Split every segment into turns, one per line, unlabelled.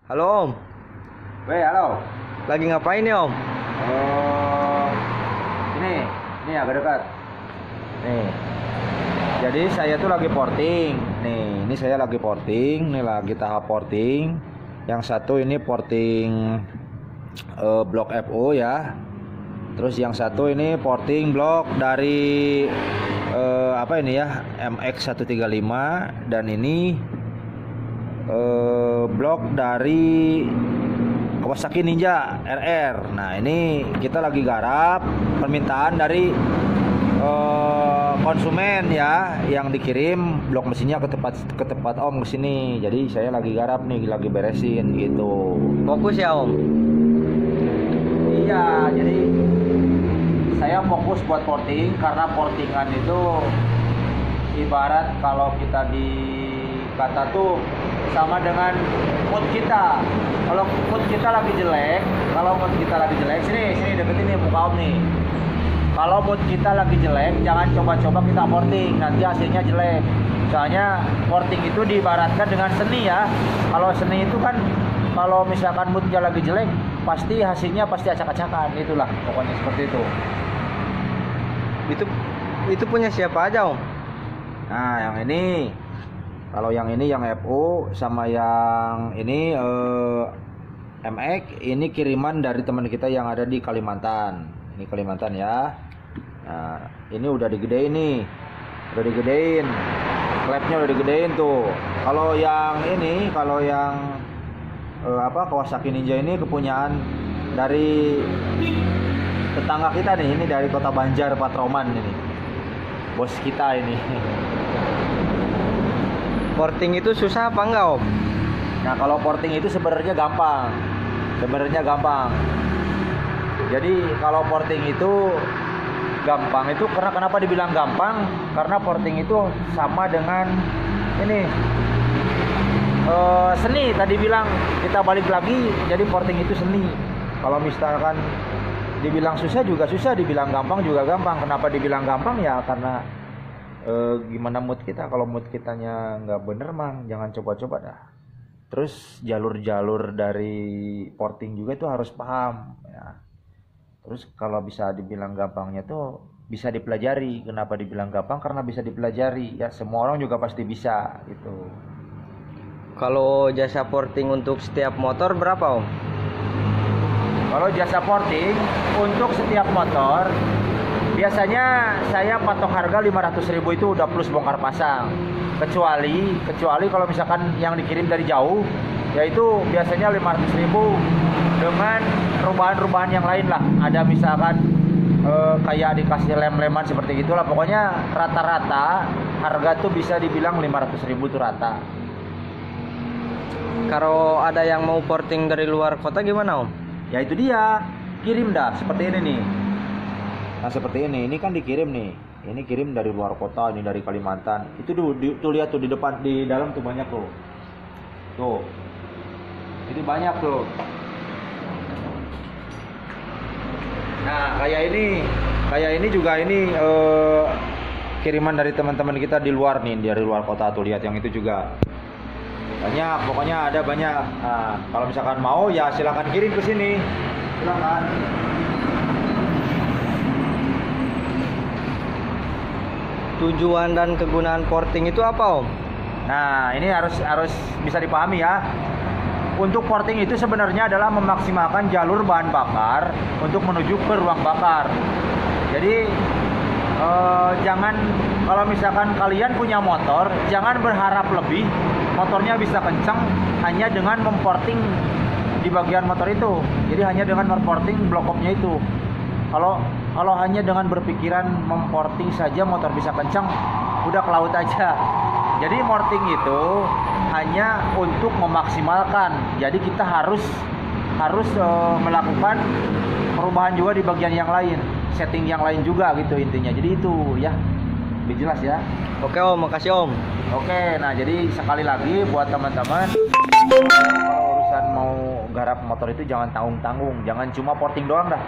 Halo Om,
Weh, halo.
lagi ngapain nih Om?
Oh, ini agak dekat. Nih, jadi saya tuh lagi porting. Nih, ini saya lagi porting. Nih lagi tahap porting. Yang satu ini porting blok FO ya. Terus yang satu ini porting blok dari apa ini ya, MX135, dan ini blok dari Kawasaki Ninja RR. Nah, ini kita lagi garap permintaan dari konsumen ya, yang dikirim blok mesinnya ke tempat Om ke sini. Jadi saya lagi garap nih, lagi beresin gitu.
Fokus ya Om.
Iya, jadi saya fokus buat porting karena portingan itu ibarat kalau kita di kata tuh sama dengan mood kita. Kalau mood kita lagi jelek, sini deketin nih muka Om nih. Kalau mood kita lagi jelek, jangan coba-coba kita porting, nanti hasilnya jelek. Soalnya porting itu diibaratkan dengan seni ya. Kalau seni itu kan, kalau misalkan moodnya lagi jelek, pasti hasilnya pasti acak-acakan. Itulah pokoknya seperti itu.
Itu punya siapa aja Om?
Nah, yang ini, kalau yang ini yang FO, sama yang ini MX, ini kiriman dari teman kita yang ada di Kalimantan. Ini Kalimantan ya. Nah, ini udah digedein nih. Udah digedein. Klepnya udah digedein tuh. Kalau yang ini, kalau yang Kawasaki Ninja ini kepunyaan dari tetangga kita nih, ini dari Kota Banjar, Patroman ini. Bos kita ini.
Porting itu susah apa enggak Om?
Nah, kalau porting itu sebenarnya gampang. Jadi kalau porting itu gampang itu karena kenapa dibilang gampang? Karena porting itu sama dengan ini seni. Tadi bilang kita balik lagi, jadi porting itu seni. Kalau misalkan dibilang susah juga susah, dibilang gampang juga gampang. Kenapa dibilang gampang ya? Karena gimana mood kita. Kalau mood kitanya nggak bener mah jangan coba-coba dah. Terus jalur-jalur dari porting juga itu harus paham ya. Terus kalau bisa dibilang gampangnya tuh bisa dipelajari. Kenapa dibilang gampang? Karena bisa dipelajari ya, semua orang juga pasti bisa gitu.
Kalau jasa porting untuk setiap motor berapa Om?
Kalau jasa porting untuk setiap motor, biasanya saya patok harga 500.000 itu udah plus bongkar pasang. Kecuali kalau misalkan yang dikirim dari jauh, yaitu biasanya 500.000 dengan perubahan-perubahan yang lain lah. Ada misalkan kayak dikasih lem-leman seperti gitulah. Pokoknya rata-rata harga tuh bisa dibilang 500.000 itu rata.
Kalau ada yang mau porting dari luar kota gimana Om?
Ya itu dia, kirim dah seperti ini nih. Nah seperti ini kan dikirim nih. Ini kirim dari luar kota, ini dari Kalimantan. Itu tuh lihat tuh di depan, di dalam tuh banyak tuh. Tuh. Ini banyak tuh. Nah, kayak ini juga ini kiriman dari teman-teman kita di luar nih, dari luar kota tuh, lihat yang itu juga. Banyak, pokoknya ada banyak. Nah, kalau misalkan mau ya silakan kirim ke sini. Silakan.
Tujuan dan kegunaan porting itu apa Om?
Nah, ini harus bisa dipahami ya. Untuk porting itu sebenarnya adalah memaksimalkan jalur bahan bakar untuk menuju ke ruang bakar. Jadi jangan, kalau misalkan kalian punya motor, jangan berharap lebih motornya bisa kencang hanya dengan memporting di bagian motor itu. Jadi hanya dengan memporting blokopnya itu. Kalau hanya dengan berpikiran memporting saja motor bisa kencang, udah ke laut aja. Jadi porting itu hanya untuk memaksimalkan. Jadi kita harus melakukan perubahan juga di bagian yang lain, setting yang lain juga gitu intinya. Jadi itu ya, lebih jelas ya.
Oke Om, makasih Om.
Oke, nah jadi sekali lagi buat teman-teman, kalau urusan mau garap motor itu jangan tanggung-tanggung, jangan cuma porting doang dah.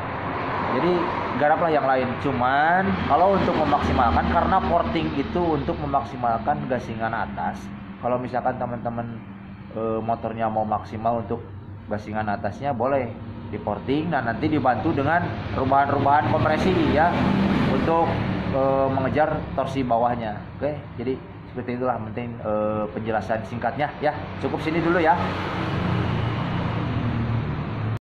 Jadi garaplah yang lain. Cuman kalau untuk memaksimalkan, karena porting itu untuk memaksimalkan gasingan atas. Kalau misalkan teman-teman motornya mau maksimal untuk gasingan atasnya, boleh di porting dan nanti dibantu dengan rubahan-rubahan kompresi ya untuk mengejar torsi bawahnya. Oke, jadi seperti itulah penting penjelasan singkatnya ya. Cukup sini dulu ya.